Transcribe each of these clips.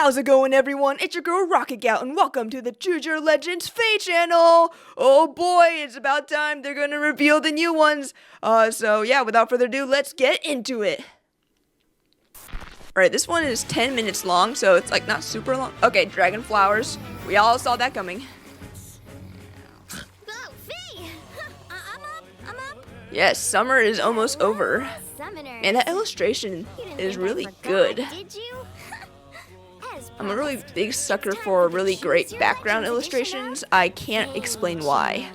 How's it going, everyone? It's your girl Rocket Gal, and welcome to the Choose Your Legends FEH channel. Oh boy, it's about time they're gonna reveal the new ones. So yeah, without further ado, let's get into it. Alright, this one is 10 minutes long, so it's like not super long. Okay, dragon flowers. We all saw that coming. Oh, Fee! I'm up. Yes, summer is almost over. Summoner. And that illustration You didn't is think I really forgot, good. Did you? I'm a really big sucker for really great background illustrations. I can't explain why.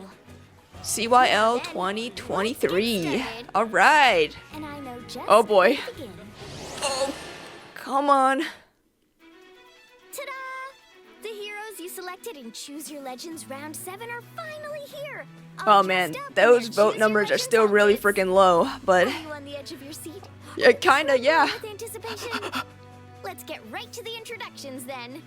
CYL 2023. Alright. Oh boy. Oh, come on. Ta-da! The heroes you selected in Choose Your Legends Round 7 are finally here. Oh man, those vote numbers are still really freaking low, but Are you on the edge of your seat? yeah, kinda, yeah. With anticipation? Let's get right to the introductions then.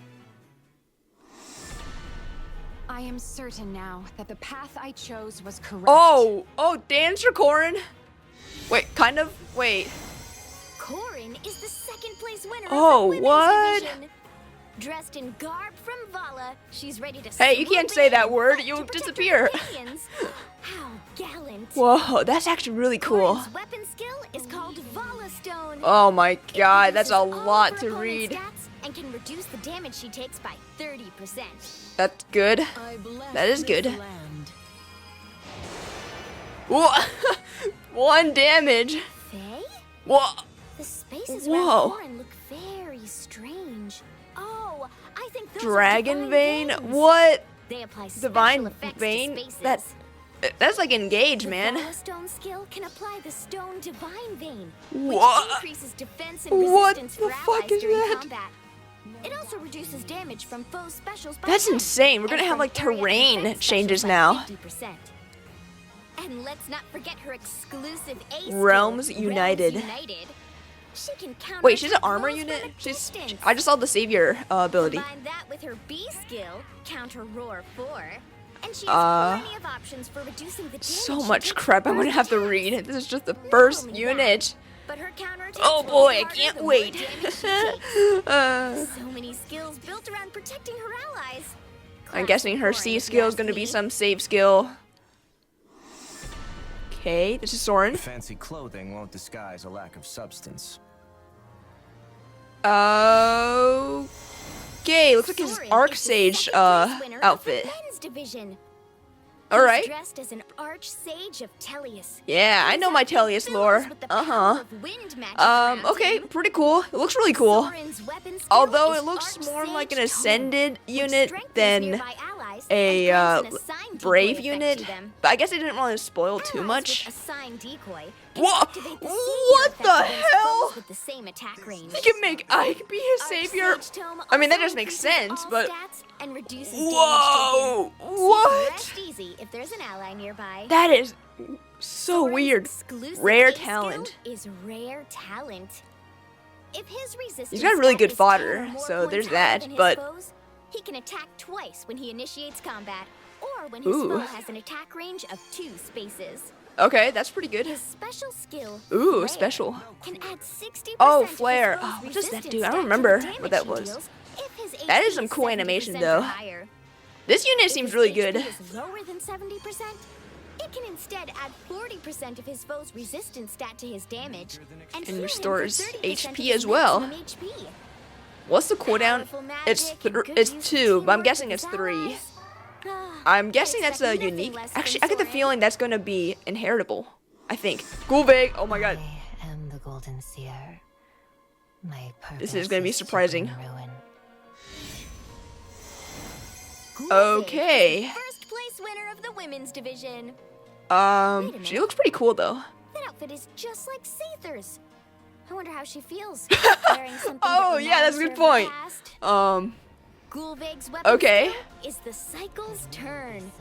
I am certain now that the path I chose was correct. Oh, Dancer Corrin. Wait, kind of. Wait. Corrin is the second place winner Oh, of the women's what? division. Dressed in garb from Vala, she's ready to Hey, you can't say that word. fight You'll to protect her disappear. companions. How gallant. Whoa, that's actually really cool. Corrin's weapon skill is called Vala Stone. Oh my It god, that's reduces a all lot of to her opponent's read. stats and can reduce the damage she takes by 30%. That's good. That is good. Whoa. 1 damage. Faye? Whoa. The spaces Whoa. around Corrin look very strange. Oh, I think those are Dragon divine vein? veins. What? They apply Divine special effects vein? to spaces. That's like engage, The man. Vala Stone skill can apply the Stone Divine Vein, What? which increases defense and What resistance the for fuck allies is during that? combat. It also reduces damage from foe specials by That's 10, insane. We're gonna and have from like area terrain defense changes specials by now. 50%. And let's not forget her exclusive ace Realms skill, United. Realms United. She can counter Wait, she's an attack armor foes unit? from a She's. distance. I just saw the savior ability. Combine that with her B skill, Counter Roar 4, and she Uh, has plenty of options for reducing the damage So she much takes crap I'm from gonna have to attacks. read. This is just the first only unit. that, but her counterattacks Oh will boy, I hit harder can't the more wait. damage she takes. So many skills built around protecting her allies. I'm guessing her Classic C Corrin, if skill you is gonna ask be me. some save skill. Okay, this is Soren. Fancy clothing won't disguise a lack of substance. Okay, looks like his Soren Arc is the Sage second-place winner of the outfit. men's division. All He's right. dressed as an Archsage of Tellius. Yeah, I know my Tellius lore. Okay, pretty cool. It looks really cool. Although it looks more like an ascended unit than a brave unit. But I guess I didn't want to spoil too much. Whoa! What the hell? With the same attack range. He can make Ike be his savior. I mean, that does make sense, but whoa! What? Easy if there's an ally nearby. That is so Soren's weird. exclusive Rare ace skill talent. is rare talent. If his resistance He's got really stat good is fodder, 10 or more so points there's higher that, than his but- foes, he can attack twice when he initiates combat, or when his Ooh. foe has an attack range of 2 spaces. Okay, that's pretty good. His special skill, Ooh, Flare, special. can add 60% Oh, to his Flare. foe's Oh, what does that resistance do? I stat don't to remember the what damage that he was. deals if his That HP is some cool 70% animation, or though. higher. This unit If seems his really HP good. is lower than 70%, it can instead add 40% of his foe's resistance stat to his damage, and heal him for restores 30% of HP his as well. maximum HP. What's the cooldown? Powerful It's magic and good it's use of 2, but I'm teamwork guessing with it's his 3. allies. I'm guessing that's a Expect nothing unique. less from Actually, I get the Soren. feeling that's gonna be inheritable. I think. Gullveig. Oh my god. I am the Golden Seer. My purpose This is gonna be to surprising. bring ruin. Gullveig Okay. is the first place winner of the women's division. She looks pretty cool though. That outfit is just like Sather's. I wonder how she feels wearing something Oh, that yeah, that's a reminds good her of the point. past. Gullveig's weapon Okay. skill is the Cycle's Turn.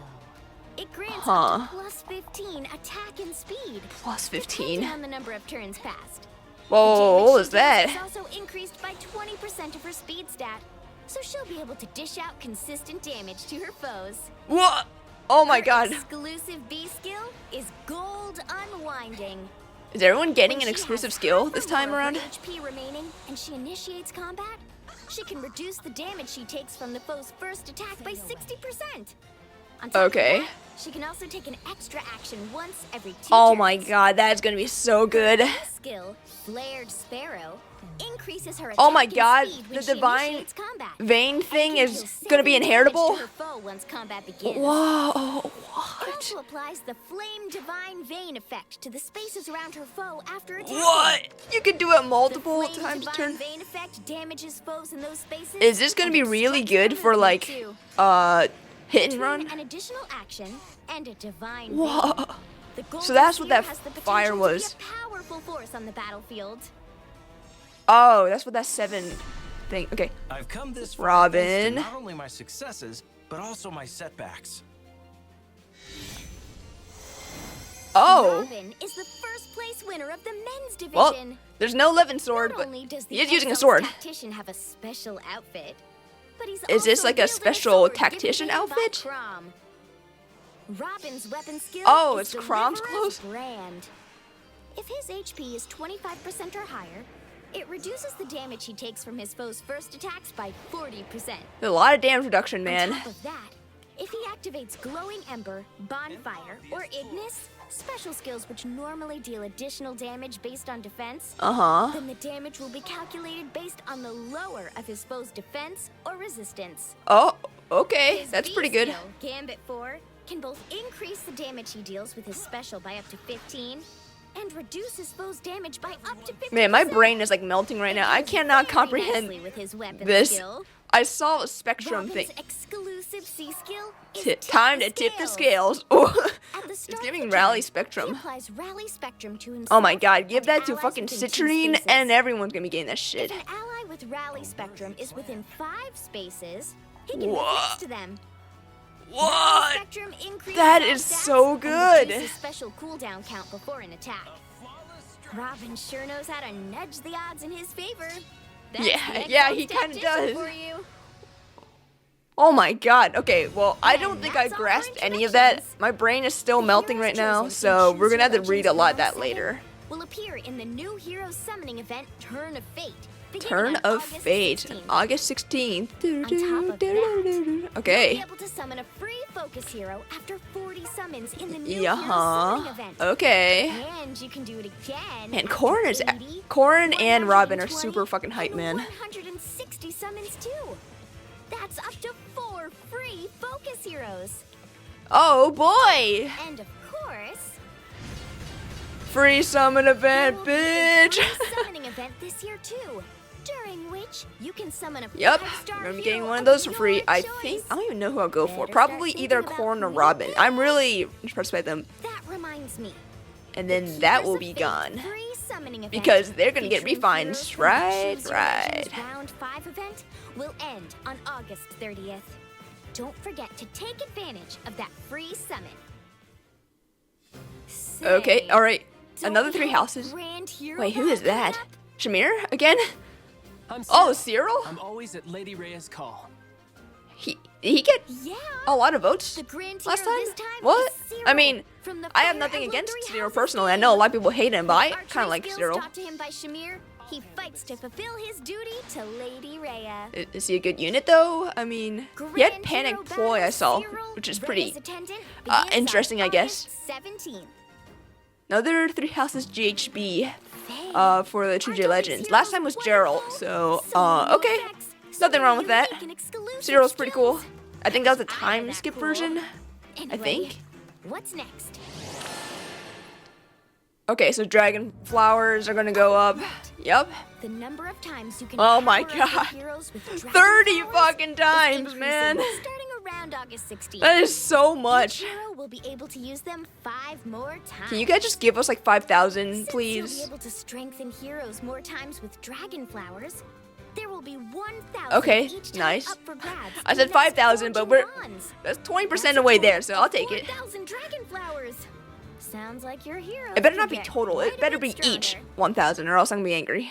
It grants Huh. up to plus 15 attack and speed, Plus depending 15. on the number of turns passed. Whoa, what was The damage she that? deals is also increased by 20% of her speed stat, so she'll be able to dish out consistent damage to her foes. What? Oh my Her god. exclusive B skill is Gold Unwinding. Is everyone getting When an she exclusive has skill half this or time more of around? her HP remaining and she initiates combat, She can reduce the damage she takes from the foe's first attack by 60%. On top Okay. of that, she can also take an extra action once every 2 Oh turns. my god, that's gonna be so good. This skill, Flared Sparrow, increases her Oh my attack and god, speed the when she divine initiates combat. vein thing And is can deal gonna be 7 damage inheritable? to her foe once combat begins. Whoa, It what? also applies the Flame Divine Vein effect to the spaces around her foe after attacking. What? You can do it The multiple Flame times a Divine turn? Vein effect damages foes in those spaces. Is this gonna and be really obstructs good their for movement like, too. hit and Between run? an additional action and a divine Whoa. vein, the Golden So that's what Sphere that has the fire potential was. To be a powerful force on the battlefield. Oh, that's what that 7 thing. Okay. I've come this far Robin. thanks to not only my successes, but also my setbacks. Oh. Robin is the first place winner of the men's division. Well, there's no 11 sword, Not but only does the he is using a Exil's sword. tactician have a special outfit, but he's Is this also like a wielding special sword given tactician to him by outfit? Chrom. Robin's weapon skill Oh, is it's Chrom's Deliverer's clothes? Brand. If his HP is 25% or higher, it reduces the damage he takes from his foe's first attacks by 40%. A lot of damage reduction, On man. top of that, if he activates Glowing Ember, Bonfire, or Ignis, special skills which normally deal additional damage based on defense, Uh-huh. then the damage will be calculated based on the lower of his foe's defense or resistance. Oh, okay. His That's B pretty good. skill, Gambit 4, can both increase the damage he deals with his special by up to 15 and reduce his foe's damage by up to 50%. Man, my brain is like melting right now. I cannot Very comprehend nicely with his weapon this. skill. I saw a spectrum Robin's thing. exclusive C skill is Time to tip the scales. Oh, At the it's start of giving the Rally turn, Spectrum. He applies Rally Spectrum to himself Oh my god, give and that to allies fucking within 2 Citrine spaces. and everyone's gonna be getting that shit. If an ally with Rally Spectrum is within 5 spaces, he can move What? next to them. Rally What? Spectrum increases That all is stats so and good. reduces special cooldown count before an attack. Robin sure knows how to nudge the odds in his favor. That's Yeah, the yeah, Exil's he kinda tactician does. For you. Oh my god. Okay, well, I And don't think I that's all for grasped any of that. introductions. My brain is still The melting heroes right now, chosen so in we're gonna have to Choose read Your a lot of Legends that 107 later. Will appear in the new hero summoning event Turn of Fate. beginning Turn on of August Fate, 16th. August 16th. On top of that, you'll be Okay. able to summon a free focus hero after 40 summons in the new hero Yeah. summoning event. Okay. And you can do it again. And after Corrin 80, and Robin are 120, super fucking hype, and man. 160 summons too. That's up to 4 free focus heroes. Oh boy! And of course, Free summon there event, will be a bitch! free summoning event this year too, during which you can summon a Yep, 5-star I'm gonna be hero getting one of those for your free. I choice. think I don't even know who I'll go for. Better Probably start either thinking Corrin or about who Robin. you I'm pick. really impressed by them, That reminds me. and then Keepers that will of be Fate gone free summoning event because they're gonna get featuring refines. heroes from the Right, Choose Your right. Legends Round 5 event will end on August 30th. Don't forget to take advantage of that free summon. Okay, Say, all right. don't Another we 3 have a houses. grand hero Wait, who is battle coming that? up? Shamir again? I'm Oh, Cyril. Cyril? I'm always at Lady Rhea's call. He get Yeah. a lot of votes The grand last hero time? this time What? is Cyril I mean, from the I have Fire nothing Emblem against 3 Cyril houses personally. I fame. know a lot of people hate him, but I Archery kind of like skills Cyril. taught to him by Shamir, he fights to fulfill his duty to Lady Rhea. Is he a good unit though? I mean, he had Grand Panic Hero Ploy I Battle saw, Cyril, which is Rhea's pretty attendant, begins on interesting, I guess. August 17th. Another 3 houses GHB Faye, for the Choose aren't Your all these Legends. Last time was heroes Gerald, wonderful? so many okay. effects, so Nothing wrong with many that. unique and exclusive Cyril's pretty cool. skills. I think that was a I know time that's skip cool. version. Anyway, think. What's next? Okay, so dragon flowers are gonna go up. Yep. The number of times you can Oh my power up your God. heroes with dragon 30 flowers fucking is times, increasing, man. Starting around August 16th. That is so Each much. hero will be able to use them 5 more times. Can you guys just give us like 5,000, Since please? you'll be able to strengthen heroes more times with dragon flowers, there will be 1,000 Okay, each time nice. up for grabs I in said the next 5,000, but 4 we're runs. that's 20% That's a away total there, so of I'll take it. 4,000 dragon flowers. Sounds like your hero. It better not be total. It better be each 1,000, or else I'm gonna be angry.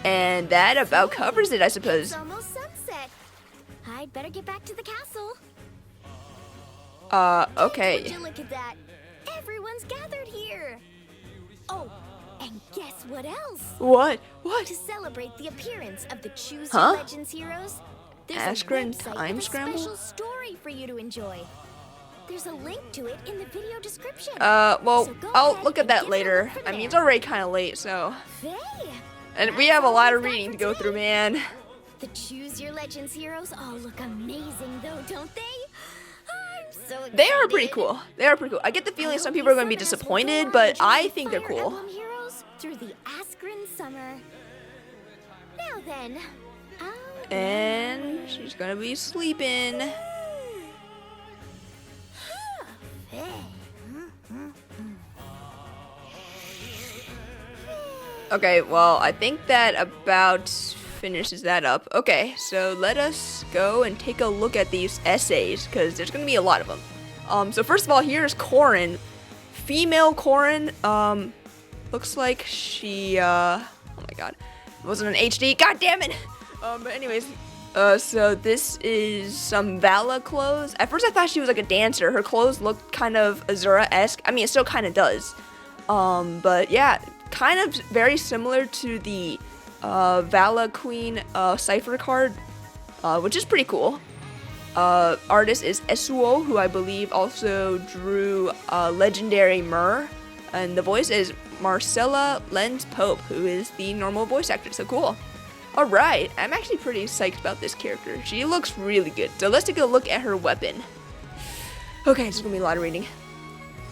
And that about covers it, I suppose. It's almost sunset. I'd better get back to the castle. Okay. Would you look at that? Everyone's gathered here. Oh, and guess What else? What? What? To celebrate the appearance of the Choose Huh? Your Legends heroes, there's Askren a website Time with a Scramble? special story for you to enjoy. There's a link to it in the video description. Well, So go I'll ahead look at and that give it a later. look from I mean, there. it's already kind of late, so. Hey, And we have a lot of reading to go through, man. the Choose Your Legends heroes all look amazing, though, don't they? I'm so excited. They are pretty cool. They are pretty cool. I get the feeling some people are going to be disappointed, but I think they're cool. Emblem heroes through the Askren summer. Now then, And she's going to be sleeping. Okay, well, I think that about finishes that up. Okay, so let us go and take a look at these essays, because there's going to be a lot of them. So first of all, here's Corrin. Female Corrin. Looks like she, oh my god. It wasn't an HD. God damn it! But anyways, so this is some Vala clothes. At first I thought she was like a dancer. Her clothes looked kind of Azura-esque. I mean, it still kind of does. But yeah, kind of very similar to the Vala Queen cipher card, which is pretty cool. Artist is Esuo, who I believe also drew Legendary Myrrh, and the voice is Marcella Lenz Pope, who is the normal voice actor. So cool. Alright, I'm actually pretty psyched about this character. She looks really good. So let's take a look at her weapon. Okay, this is gonna be a lot of reading.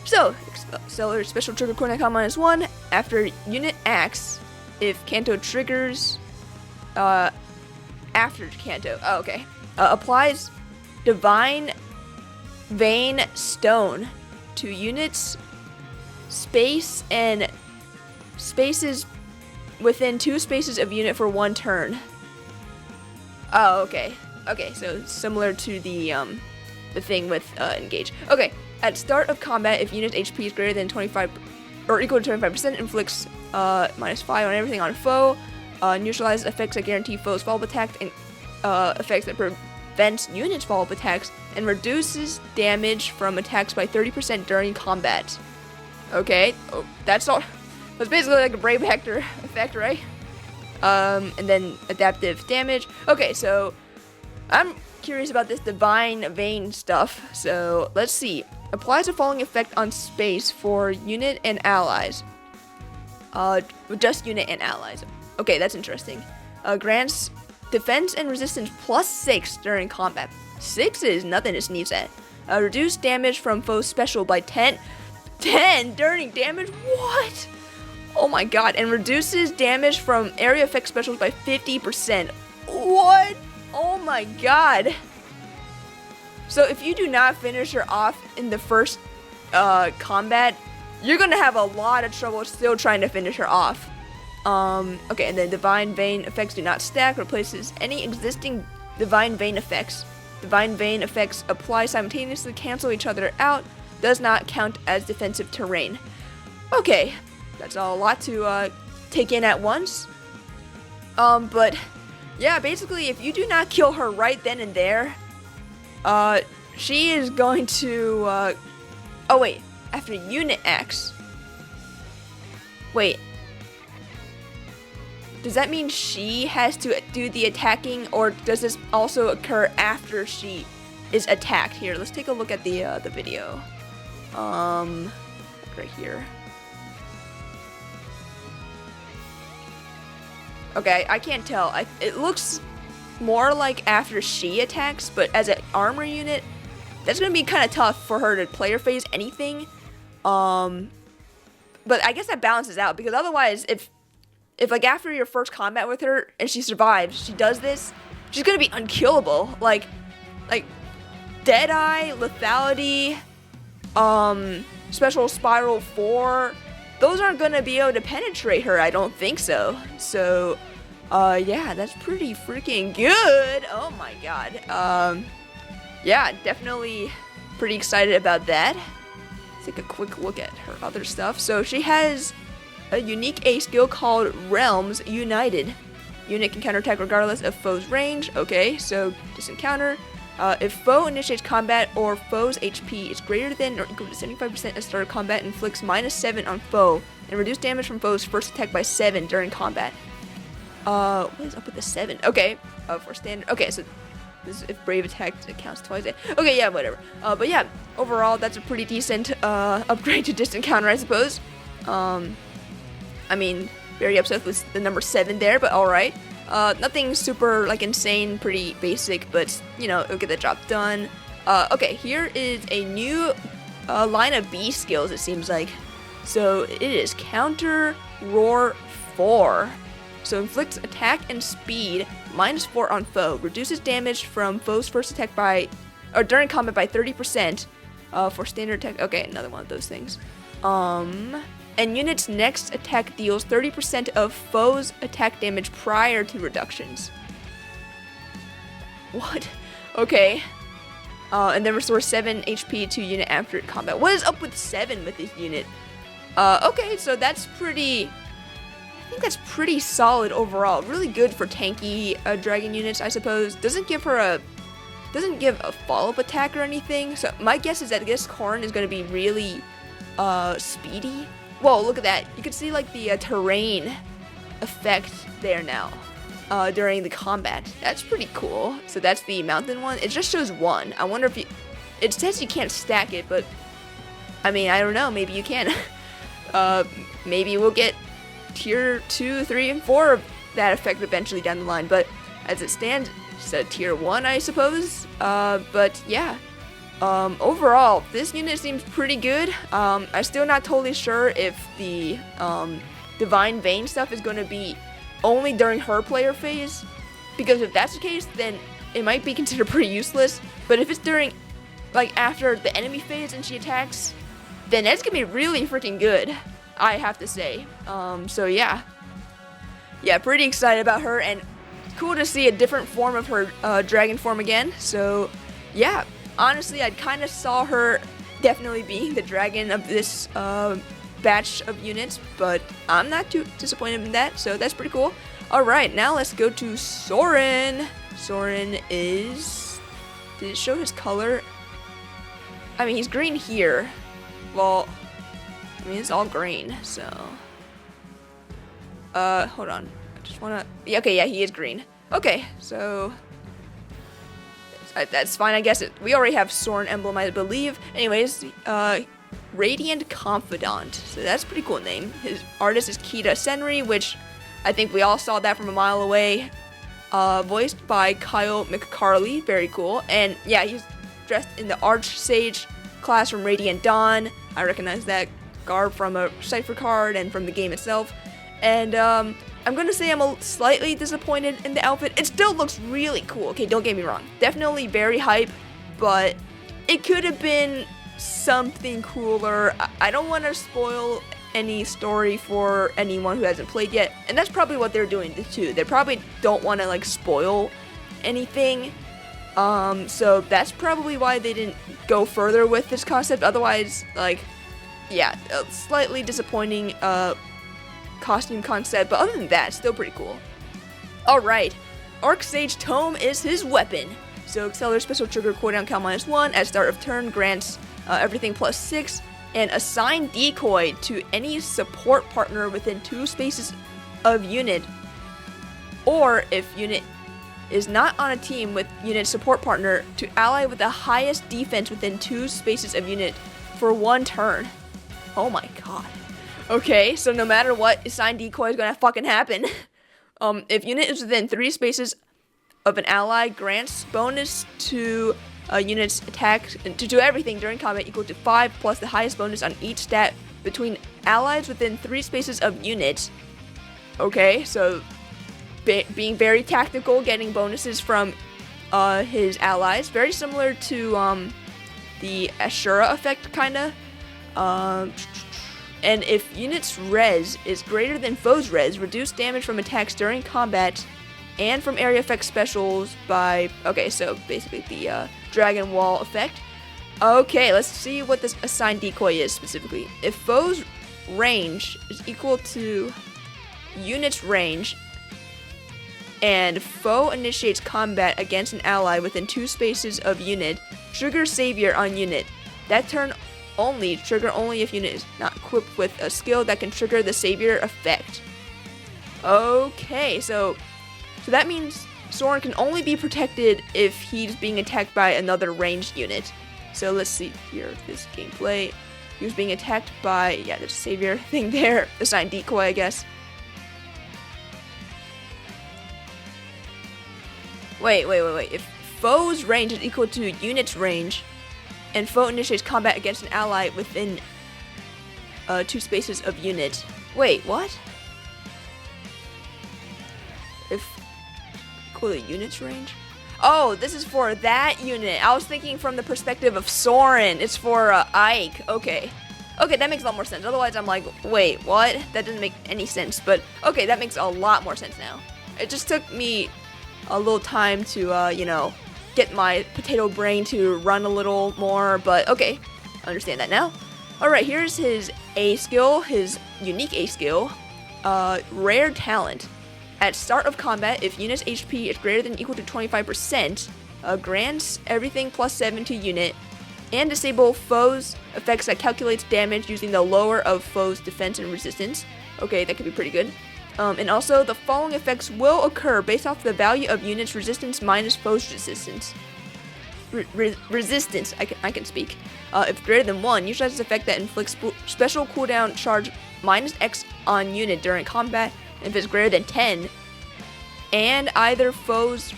So, Accelerate Special Trigger Coordinate -1. After unit acts, if Kanto triggers, after Kanto, oh, okay. Applies Divine Vein Stone to units, space, and spaces within 2 spaces of unit for 1 turn. Oh, okay. Okay, so similar to the thing with engage. Okay, at start of combat, if unit's HP is greater than 25 or equal to 25%, inflicts -5 on everything on foe. Neutralizes effects that guarantee foes follow-up attacks and effects that prevents units follow-up attacks, and reduces damage from attacks by 30% during combat. Okay, oh, that's all. That's basically like a Brave Hector effect, right? And then adaptive damage. Okay, so I'm curious about this Divine Vein stuff. So let's see. Applies the following effect on space for unit and allies. Just unit and allies. Okay, that's interesting. Grants defense and resistance +6 during combat. 6 is nothing to sneeze at. Reduce damage from foes special by 10 during damage? What? Oh my god. And reduces damage from area effect specials by 50%. What? Oh my god. So if you do not finish her off in the first combat, you're gonna have a lot of trouble still trying to finish her off. Okay, and then Divine Vein effects do not stack, replaces any existing Divine Vein effects. Divine Vein effects apply simultaneously, cancel each other out, does not count as defensive terrain. Okay, that's a lot to take in at once. But yeah, basically, if you do not kill her right then and there, she is going to, oh wait, after unit X. Wait. Does that mean she has to do the attacking, or does this also occur after she is attacked? Here, let's take a look at the video. Right here. Okay, I can't tell. It looks more like after she attacks, but as an armor unit, that's gonna be kind of tough for her to player phase anything. But I guess that balances out, because otherwise, if like after your first combat with her and she survives, she does this, she's gonna be unkillable. Like Deadeye, Lethality, Special Spiral 4, those aren't gonna be able to penetrate her, I don't think so. So, yeah, that's pretty freaking good. Oh my god. Yeah, definitely pretty excited about that. Let's take a quick look at her other stuff. So she has a unique A skill called Realms United. Unit can counterattack regardless of foe's range. Okay, so distant counter. If foe initiates combat or foe's HP is greater than or equal to 75% at start of combat, inflicts -7 on foe and reduce damage from foe's first attack by 7 during combat. What is up with the 7? Okay, for standard. Okay, so this is if brave attack it counts twice. Okay, yeah, whatever. But yeah, overall that's a pretty decent upgrade to distant counter, I suppose. I mean, very upset with the number 7 there, but all right. Nothing super like insane, pretty basic, but you know, it'll get the job done. Okay, here is a new line of B skills, it seems like. So it is Counter Roar 4. So inflicts attack and speed -4 on foe, reduces damage from foe's first attack by, or during combat by 30%. For standard attack. Okay, another one of those things. And unit's next attack deals 30% of foe's attack damage prior to reductions. What? Okay. And then restores 7 HP to unit after combat. What is up with 7 with this unit? Okay, so that's pretty... I think that's pretty solid overall. Really good for tanky dragon units, I suppose. Doesn't give a follow-up attack or anything. So my guess is that this Corrin is going to be really speedy. Whoa, look at that. You can see like the terrain effect there now during the combat. That's pretty cool. So that's the mountain one. It just shows 1. I wonder if you... It says you can't stack it, but I mean, I don't know. Maybe you can. Maybe we'll get tier 2, 3, and 4 of that effect eventually down the line. But as it stands, it's a tier 1, I suppose. But yeah. Overall, this unit seems pretty good. I'm still not totally sure if the Divine Vein stuff is going to be only during her player phase, because if that's the case, then it might be considered pretty useless. But if it's during, like, after the enemy phase and she attacks, then that's going to be really freaking good, I have to say. So yeah. Yeah, pretty excited about her, and cool to see a different form of her dragon form again. So yeah. Honestly, I kind of saw her definitely being the dragon of this batch of units, but I'm not too disappointed in that, so that's pretty cool. Alright, now let's go to Soren. Soren is... Did it show his color? I mean, he's green here. Well, I mean, it's all green, so... hold on. I just wanna... Yeah, okay, yeah, he is green. Okay, so... That's fine, I guess. We already have Soren Emblem, I believe. Anyways, Radiant Confidant. So that's a pretty cool name. His artist is Kita Senri, which I think we all saw that from a mile away. Voiced by Kyle McCarley. Very cool. And yeah, he's dressed in the Archsage class from Radiant Dawn. I recognize that garb from a Cypher card and from the game itself. And I'm gonna say I'm slightly disappointed in the outfit. It still looks really cool. Okay, don't get me wrong. Definitely very hype, but it could have been something cooler. I don't want to spoil any story for anyone who hasn't played yet, and that's probably what they're doing too. They probably don't want to like spoil anything. So that's probably why they didn't go further with this concept. Otherwise, like, yeah, a slightly disappointing costume concept, but other than that, still pretty cool. Alright, Archsage Tome is his weapon. So accelerate special trigger cooldown count -1 at start of turn, grants everything +6, and assign decoy to any support partner within 2 spaces of unit, or if unit is not on a team with unit support partner, to ally with the highest defense within 2 spaces of unit for 1 turn. Oh my god. Okay, so no matter what, assign decoy is gonna fucking happen. If unit is within 3 spaces of an ally, grants bonus to unit's attack to do everything during combat equal to 5 plus the highest bonus on each stat between allies within 3 spaces of unit. Okay, so being very tactical, getting bonuses from his allies, very similar to the Ashura effect, kinda. And if unit's res is greater than foe's res, reduce damage from attacks during combat and from area effect specials by... Okay, so basically the Dragon Wall effect. Okay, let's see what this assigned decoy is specifically. If foe's range is equal to unit's range, and foe initiates combat against an ally within 2 spaces of unit, trigger savior on unit. That turn only, trigger only if unit is not equipped with a skill that can trigger the savior effect. Okay, so that means Soren can only be protected if he's being attacked by another ranged unit. So let's see here, this gameplay. He was being attacked by, yeah, the savior thing there, assigned decoy, I guess. Wait. If foe's range is equal to unit's range, and foe initiates combat against an ally within 2 spaces of unit. Wait, what? If equal to unit's range? Oh, this is for that unit. I was thinking from the perspective of Soren. It's for Ike. Okay, that makes a lot more sense. Otherwise, I'm like, wait, what? That doesn't make any sense. But okay, that makes a lot more sense now. It just took me a little time to, you know, get my potato brain to run a little more. But okay, I understand that now. Alright, here's his A skill, his unique A skill. Rare talent. At start of combat, if unit's HP is greater than or equal to 25%, grants everything +7 to unit, and disable foes' effects that calculates damage using the lower of foes' defense and resistance. Okay, that could be pretty good. And also, the following effects will occur based off the value of unit's resistance minus foes' resistance. Resistance, I can speak. If greater than 1, utilizes effect that inflicts special cooldown charge -X on unit during combat. If it's greater than 10, and either foe's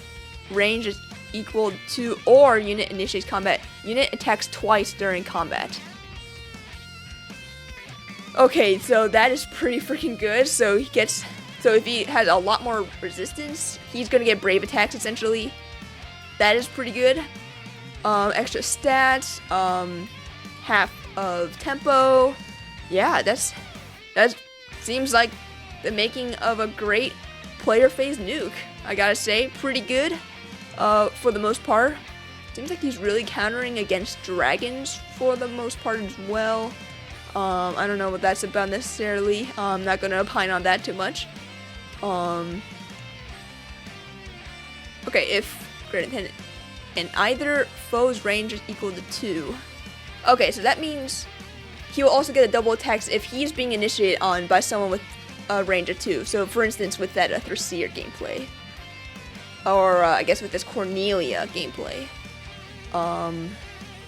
range is equal to or unit initiates combat, unit attacks twice during combat. Okay, so that is pretty freaking good. So if he has a lot more resistance, he's gonna get brave attacks essentially. That is pretty good. Extra stats, half of tempo. Yeah, that seems like the making of a great player phase nuke. I gotta say, pretty good for the most part. Seems like he's really countering against dragons for the most part as well. I don't know what that's about necessarily. I'm not gonna opine on that too much. Okay, if greater than 10 and either foe's range is equal to 2. Okay, so that means he will also get a double attacks if he's being initiated on by someone with a range of 2. So for instance, with that Thracier gameplay, or I guess with this Cornelia gameplay.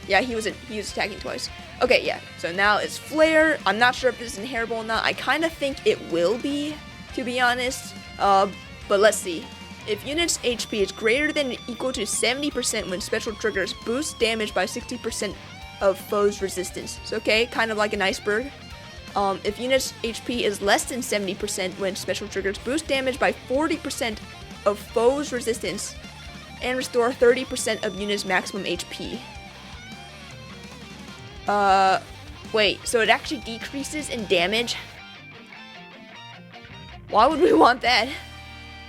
Yeah, he was attacking twice. Okay, yeah. So now it's Flare. I'm not sure if this is inheritable or not. I kind of think it will be, to be honest. But let's see. If unit's HP is greater than or equal to 70% when special triggers, boost damage by 60% of foe's resistance. So okay, kind of like an iceberg. If unit's HP is less than 70% when special triggers, boost damage by 40% of foe's resistance and restore 30% of unit's maximum HP. Wait, so it actually decreases in damage? Why would we want that?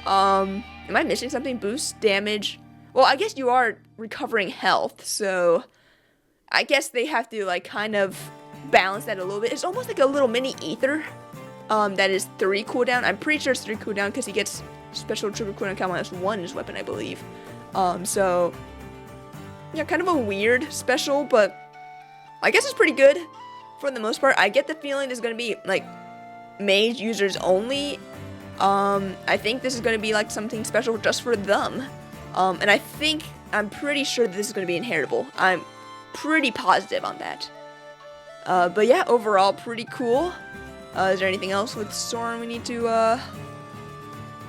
Am I missing something? Boost damage? Well, I guess you are recovering health, so I guess they have to like kind of balance that a little bit. It's almost like a little mini ether. That is 3 cooldown. I'm pretty sure it's 3 cooldown because he gets special trigger cooldown count -1 in his weapon, I believe. So yeah, kind of a weird special, but I guess it's pretty good for the most part. I get the feeling this is gonna be like mage users only. I think this is gonna be like something special just for them. And I'm pretty sure that this is gonna be inheritable. I'm pretty positive on that. But yeah, overall pretty cool. Is there anything else with Soren we need to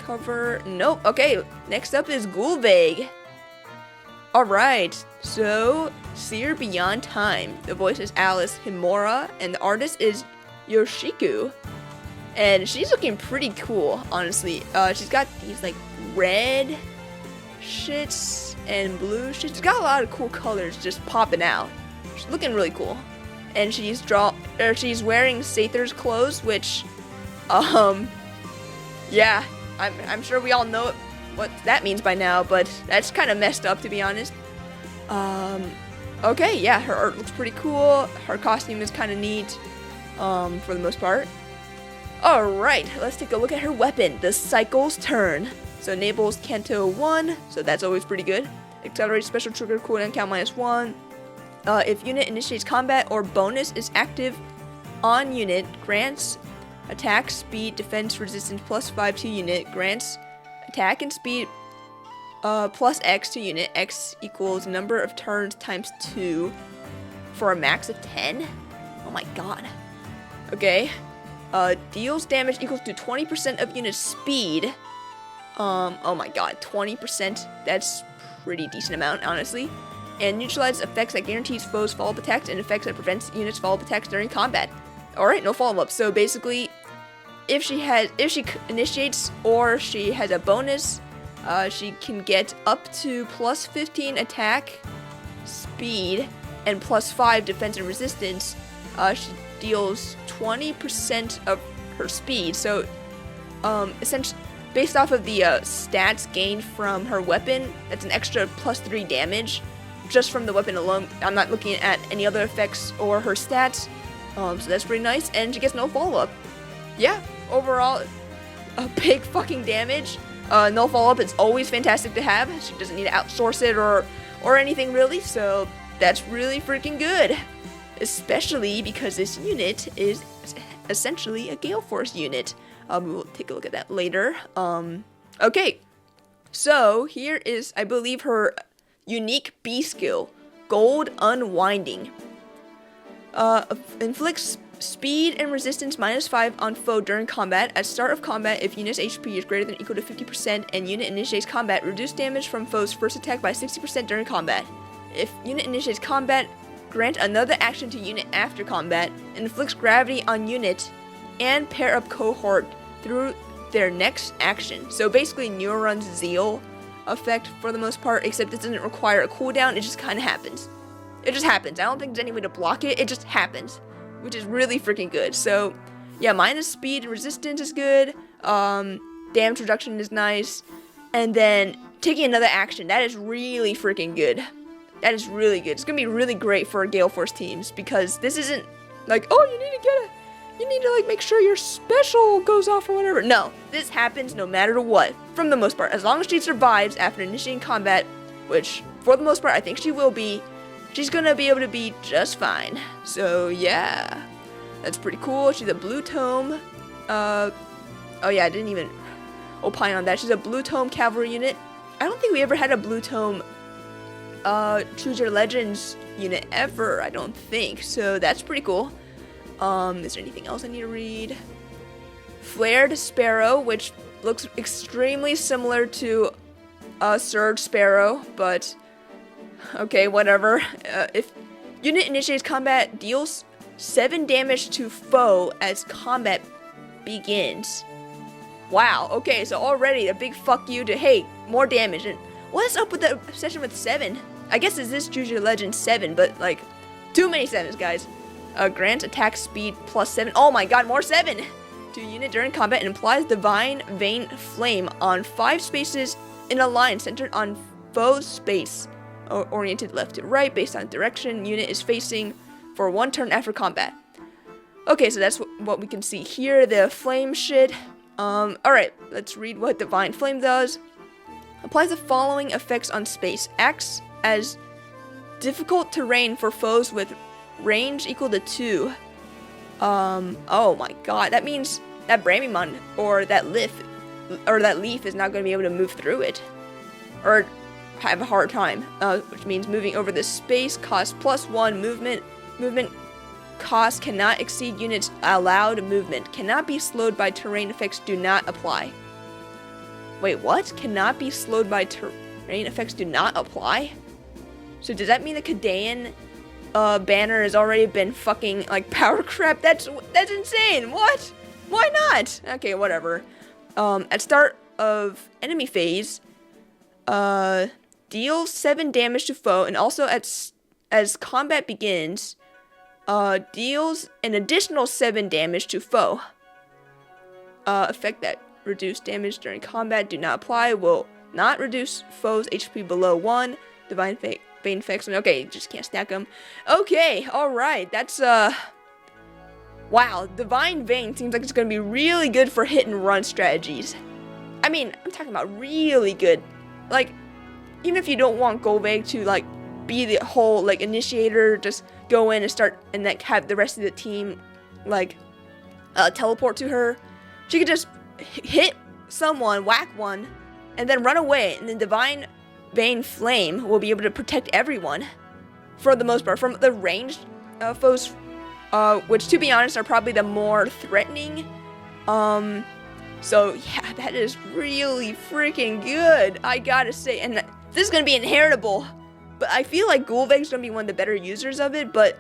cover? Nope. Okay, next up is Gullveig. Alright, so Seer Beyond Time. The voice is Alice Himura, and the artist is Yoshiku. And she's looking pretty cool, honestly. She's got these like red shits and blue shits. She's got a lot of cool colors just popping out. She's looking really cool. And she's wearing Sather's clothes, which, yeah, I'm sure we all know what that means by now, but that's kind of messed up, to be honest. Okay, yeah, her art looks pretty cool. Her costume is kind of neat, for the most part. Alright, let's take a look at her weapon, the Cycle's Turn. So enables Kanto 1, so that's always pretty good. Accelerates special trigger cooldown count -1. If unit initiates combat or bonus is active on unit, grants attack, speed, defense, resistance +5 to unit, grants attack and speed plus X to unit. X equals number of turns times 2 for a max of 10. Oh my god. Okay. Deals damage equals to 20% of unit speed. Oh my god, 20%. That's pretty decent amount, honestly. And neutralizes effects that guarantees foes follow-up attacks and effects that prevents units follow-up attacks during combat. Alright, no follow-up. So basically, if she initiates or she has a bonus, she can get up to +15 attack, speed, and +5 defense and resistance. She deals 20% of her speed. So, essentially, based off of the stats gained from her weapon, that's an extra +3 damage just from the weapon alone. I'm not looking at any other effects or her stats. So that's pretty nice. And she gets no follow-up. Yeah, overall, a big fucking damage. No follow-up is always fantastic to have. She doesn't need to outsource it or anything really. So that's really freaking good. Especially because this unit is essentially a Gale Force unit. We'll take a look at that later. Okay, so here is, I believe, her unique B skill, Gold Unwinding. Inflicts speed and resistance -5 on foe during combat. At start of combat, if unit's HP is greater than or equal to 50% and unit initiates combat, reduce damage from foe's first attack by 60% during combat. If unit initiates combat, grant another action to unit after combat, and inflicts gravity on unit and pair up cohort through their next action. So basically Neuron's Zeal effect for the most part, except it doesn't require a cooldown, it just kind of happens. It just happens. I don't think there's any way to block it, it just happens, which is really freaking good. So yeah, minus speed and resistance is good, damage reduction is nice, and then taking another action, that is really freaking good. That is really good. It's gonna be really great for Gale Force teams, because this isn't like, oh, you need to like make sure your special goes off or whatever. No, this happens no matter what, from the most part. As long as she survives after initiating combat, which for the most part I think she will be, she's gonna be able to be just fine. So yeah, that's pretty cool. She's a Blue Tome. Oh yeah, I didn't even opine on that. She's a Blue Tome cavalry unit. I don't think we ever had a Blue Tome Choose Your Legends unit ever, I don't think. So that's pretty cool. Is there anything else I need to read? Flared Sparrow, which looks extremely similar to Surge Sparrow, but okay, whatever. If unit initiates combat, deals 7 damage to foe as combat begins. Wow, okay, so already a big fuck you to, hey, more damage. And what is up with the obsession with 7? I guess it's this Choose Your Legend 7, but like, too many 7s, guys. Grants attack speed +7. Oh my god, more 7! To unit during combat and applies Divine Vein Flame on 5 spaces in a line centered on foe's space, oriented left to right based on direction unit is facing for 1 turn after combat. Okay, so that's what we can see here, the flame shit. Alright, let's read what Divine Flame does. Applies the following effects on space. Acts as difficult terrain for foes with range equal to 2. Oh my god, that means that Bramimon or that leaf is not going to be able to move through it, or have a hard time, which means moving over the space costs +1 movement. Movement cost cannot exceed units allowed movement. Cannot be slowed by terrain effects do not apply. Wait, what? Cannot be slowed by terrain effects do not apply? So does that mean the Kadean banner has already been fucking like power crap? That's insane. What? Why not? Okay, whatever. At start of enemy phase, deals 7 damage to foe, and also as combat begins, deals an additional 7 damage to foe. Effect that reduce damage during combat do not apply. Will not reduce foe's HP below 1. Divine Vein Effects. Okay, just can't stack them. Okay, alright. That's, wow. Divine Vein seems like it's going to be really good for hit and run strategies. I mean, I'm talking about really good. Like, even if you don't want Gullveig to, like, be the whole, like, initiator, just go in and start, and, like, have the rest of the team, like, teleport to her. She could just hit someone, whack one, and then run away, and then Divine Bane Flame will be able to protect everyone, for the most part, from the ranged foes, which, to be honest, are probably the more threatening. So, yeah, that is really freaking good, I gotta say. And this is gonna be inheritable, but I feel like Gullveig's gonna be one of the better users of it, but,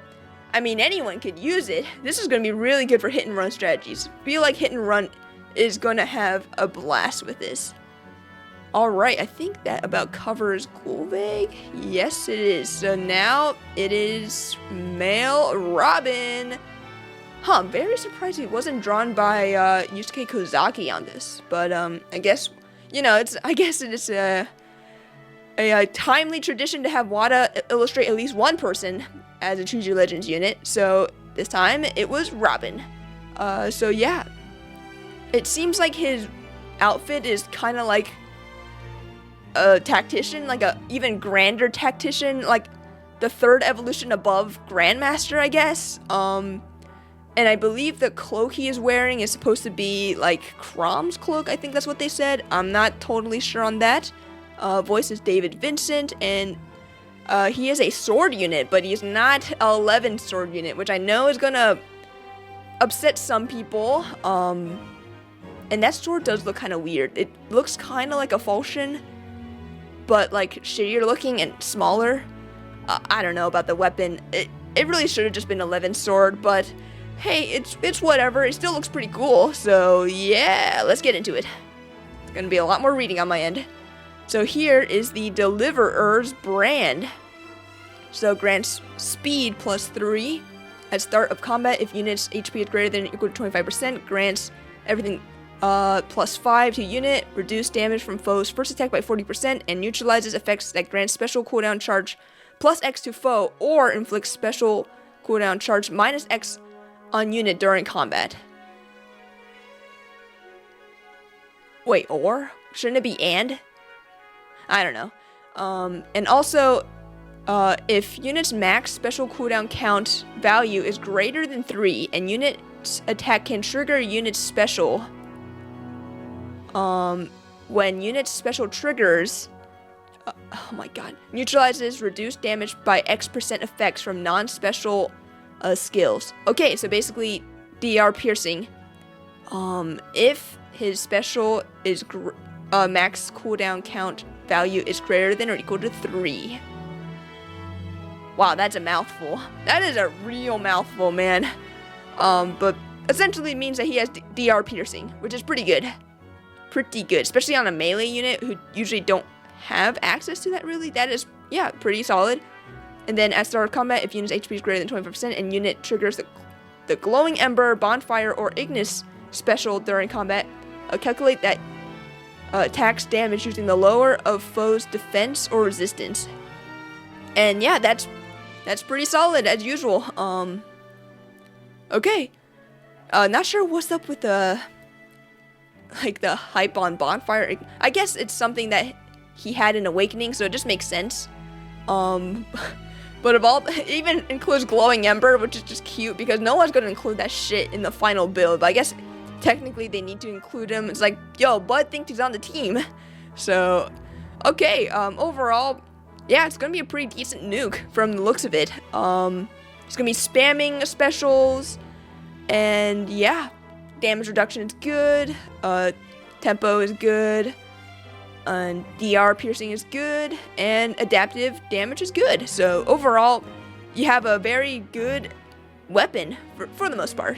I mean, anyone could use it. This is gonna be really good for hit and run strategies. Feel like hit and run is gonna have a blast with this. Alright, I think that about covers Gullveig. Yes, it is. So now it is male Robin. Huh, I'm very surprised it wasn't drawn by Yusuke Kozaki on this. But I guess, you know, I guess it is a timely tradition to have WADA illustrate at least one person as a Choose Your Legends unit. So this time it was Robin. So yeah, it seems like his outfit is kind of like a tactician, like a even grander tactician, like the third evolution above Grandmaster, I guess. And I believe the cloak he is wearing is supposed to be like Crom's cloak. I think that's what they said. I'm not totally sure on that. Voice is David Vincent, and he is a sword unit, but he's not an 11 sword unit, which I know is gonna upset some people. And that sword does look kind of weird. It looks kind of like a falchion, but like shittier looking and smaller. I don't know about the weapon. It really should have just been 11 sword, but hey, it's whatever. It still looks pretty cool. So yeah, let's get into it. It's gonna be a lot more reading on my end. So here is the Deliverer's brand. So grants speed +3 at start of combat if units HP is greater than or equal to 25%. Grants everything +5 to unit, reduce damage from foes first attack by 40%, and neutralizes effects that grant special cooldown charge +X to foe, or inflicts special cooldown charge -X on unit during combat. Wait, or? Shouldn't it be and? I don't know. And also, if unit's max special cooldown count value is greater than 3, and unit's attack can trigger unit's special, when unit's special triggers, oh my god, neutralizes reduced damage by X% effects from non-special skills. Okay, so basically, DR piercing. If his special is max cooldown count value is greater than or equal to 3. Wow, that's a mouthful. That is a real mouthful, man. But essentially it means that he has DR piercing, which is pretty good. Pretty good, especially on a melee unit who usually don't have access to that really. That is, yeah, pretty solid. And then at start of combat, if unit's HP is greater than 25% and unit triggers the glowing ember, bonfire, or Ignis special during combat, calculate that attacks damage using the lower of foe's defense or resistance. And yeah, that's pretty solid as usual. Okay. Not sure what's up with the hype on bonfire. I guess it's something that he had in Awakening, so it just makes sense. But of all, it even includes glowing ember, which is just cute because no one's gonna include that shit in the final build. But I guess technically they need to include him. It's like, yo, Bud thinks he's on the team. So, okay, overall, yeah, it's gonna be a pretty decent nuke from the looks of it. He's gonna be spamming specials, and yeah, damage reduction is good, tempo is good, and DR piercing is good, and adaptive damage is good. So overall, you have a very good weapon for the most part.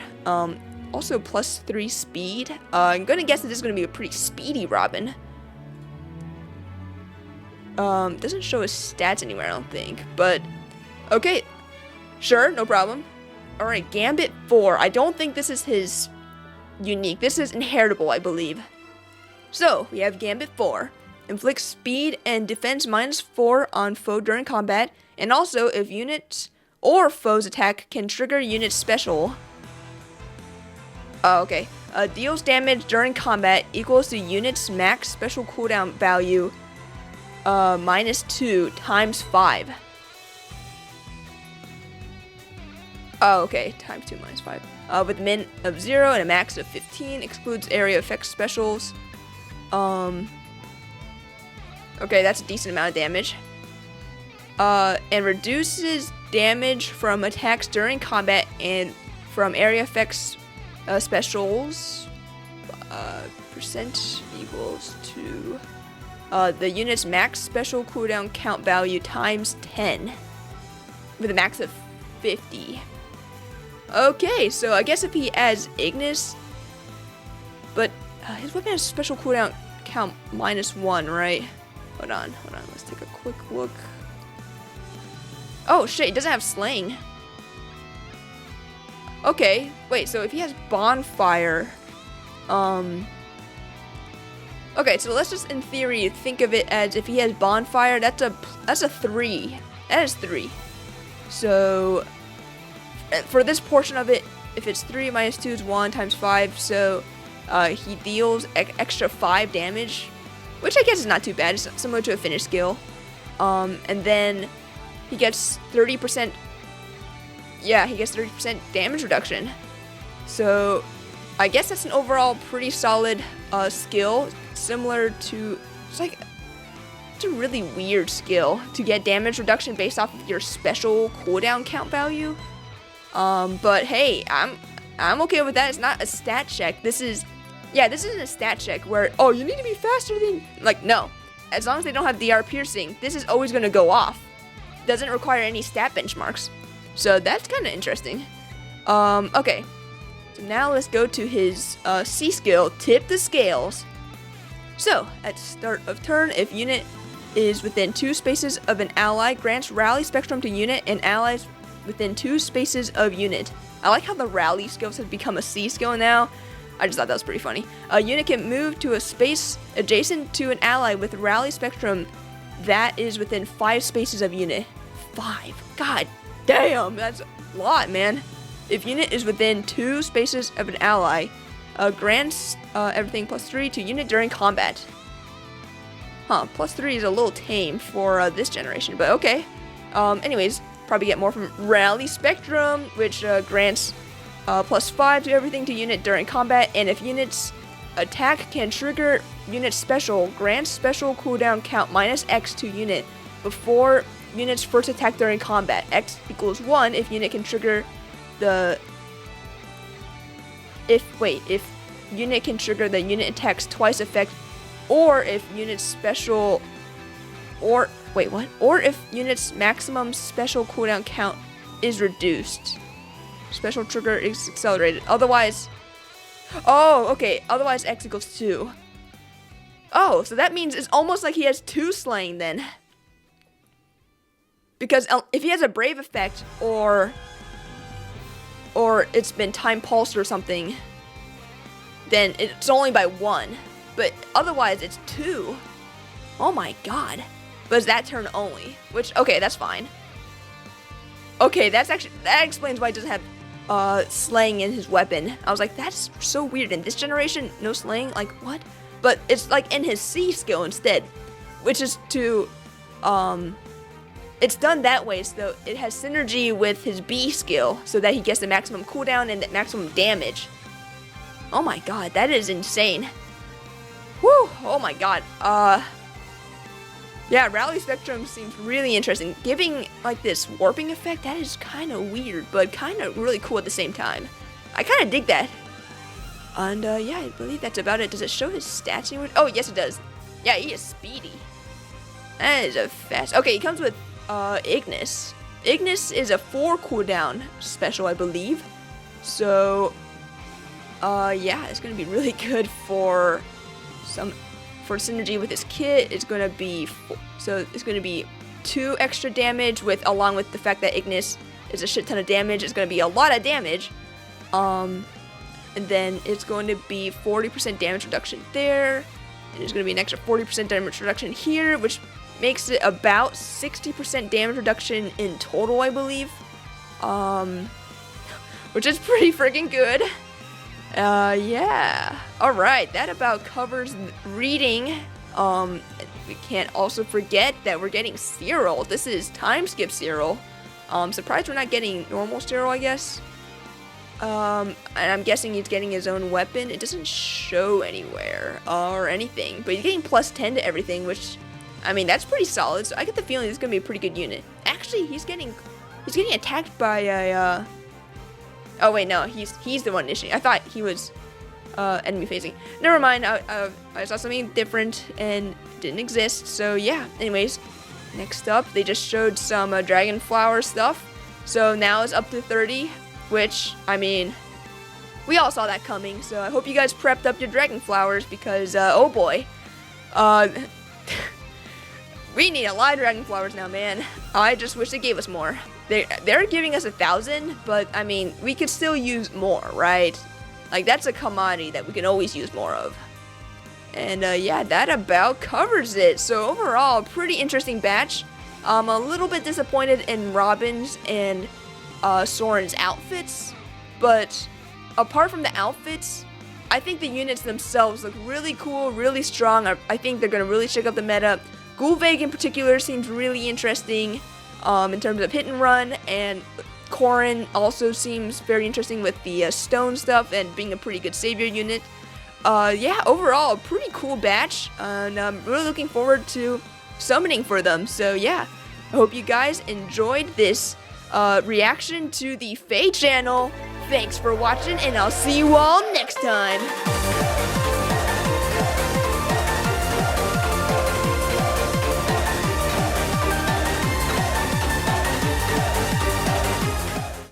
Also +3 speed. I'm gonna guess that this is gonna be a pretty speedy Robin. Doesn't show his stats anywhere, I don't think. But okay, sure, no problem. All right, Gambit 4. I don't think this is his unique. This is inheritable, I believe. So we have Gambit 4. Inflicts speed and defense -4 on foe during combat, and also if units or foes attack can trigger unit special. Oh, okay. Deals damage during combat equals to unit's max special cooldown value -2 times 5. Oh, okay. Times 2 minus 5. With a min of 0 and a max of 15. Excludes area effects specials. Okay, that's a decent amount of damage. And reduces damage from attacks during combat and from area effects specials. Percent equals to the unit's max special cooldown count value times 10. With a max of 50. Okay, so I guess if he adds Ignis, but his weapon has special cooldown count -1, right? Hold on, let's take a quick look. Oh shit, he doesn't have slaying. Okay, wait, so if he has bonfire, okay, so let's just in theory think of it as if he has bonfire, that's a 3. That is 3. So for this portion of it, if it's 3 minus 2 is 1 times 5, so he deals extra 5 damage, which I guess is not too bad. It's similar to a finish skill. And then he gets 30%. Yeah, he gets 30% damage reduction. So I guess that's an overall pretty solid skill, similar to it's a really weird skill to get damage reduction based off of your special cooldown count value. But hey, I'm okay with that. It's not a stat check. This isn't a stat check where, oh, you need to be faster than, like, no. As long as they don't have DR piercing, this is always going to go off. Doesn't require any stat benchmarks. So that's kind of interesting. Okay. So now let's go to his C skill, Tip the Scales. So, at the start of turn, if unit is within 2 spaces of an ally, grants Rally Spectrum to unit and allies within 2 spaces of unit. I like how the Rally skills have become a C skill now. I just thought that was pretty funny. A unit can move to a space adjacent to an ally with Rally Spectrum that is within 5 spaces of unit. 5. God damn, that's a lot, man. If unit is within 2 spaces of an ally, grants everything +3 to unit during combat. Huh, +3 is a little tame for this generation, but okay. Anyways, probably get more from Rally Spectrum, which grants +5 to everything to unit during combat, and if unit's attack can trigger unit special, grants special cooldown count -X to unit before unit's first attack during combat. X equals 1 if unit can trigger the... If unit can trigger the unit attacks twice effect, or if unit's special... Or if unit's maximum special cooldown count is reduced. Special trigger is accelerated. Otherwise... Oh, okay. Otherwise, X equals 2. Oh, so that means it's almost like he has 2 slaying then. Because if he has a brave effect, or it's been time pulsed or something, then it's only by 1. But otherwise, it's 2. Oh my god. But it's that turn only. Which, okay, that's fine. Okay, that explains why he doesn't have slaying in his weapon. I was like, that's so weird. In this generation, no slaying? Like, what? But it's like in his C skill instead. Which is to, it's done that way so it has synergy with his B skill so that he gets the maximum cooldown and the maximum damage. Oh my god, that is insane. Whew, oh my god. Yeah, Rally Spectrum seems really interesting. Giving like this warping effect, that is kind of weird, but kind of really cool at the same time. I kind of dig that. And yeah, I believe that's about it. Does it show his stats anywhere? Oh, yes it does. Yeah, he is speedy. That is a fast... Okay, he comes with Ignis. Ignis is a 4 cooldown special, I believe. So, yeah, it's going to be really good for synergy with his kit. It's going to be... So, it's going to be 2 extra damage along with the fact that Ignis is a shit ton of damage. It's going to be a lot of damage. And then it's going to be 40% damage reduction there. And there's going to be an extra 40% damage reduction here, which makes it about 60% damage reduction in total, I believe. Which is pretty freaking good. Yeah. Alright, that about covers reading. We can't also forget that we're getting Cyril. This is time skip Cyril. Surprised we're not getting normal Cyril, I guess. And I'm guessing he's getting his own weapon. It doesn't show anywhere or anything, but he's getting plus 10 to everything, which, I mean, that's pretty solid. So I get the feeling this is gonna be a pretty good unit. Actually, he's getting attacked by a. Oh wait, no, he's the one initiating. I thought he was enemy facing. Never mind. I saw something different and didn't exist. So yeah. Anyways, next up, they just showed some dragon flower stuff. So now it's up to 30. Which, I mean, we all saw that coming, so I hope you guys prepped up your dragon flowers because, oh boy. We need a lot of dragon flowers now, man. I just wish they gave us more. They're giving us 1,000, but, I mean, we could still use more, right? Like, that's a commodity that we can always use more of. And, yeah, that about covers it. So, overall, pretty interesting batch. I'm a little bit disappointed in Robin's and Soren's outfits, but apart from the outfits, I think the units themselves look really cool, really strong. I think they're going to really shake up the meta. Gullveig in particular seems really interesting in terms of hit and run, and Corrin also seems very interesting with the stone stuff and being a pretty good savior unit. Yeah, overall, a pretty cool batch, and I'm really looking forward to summoning for them. So yeah, I hope you guys enjoyed this reaction to the FEH channel. Thanks for watching, and I'll see you all next time.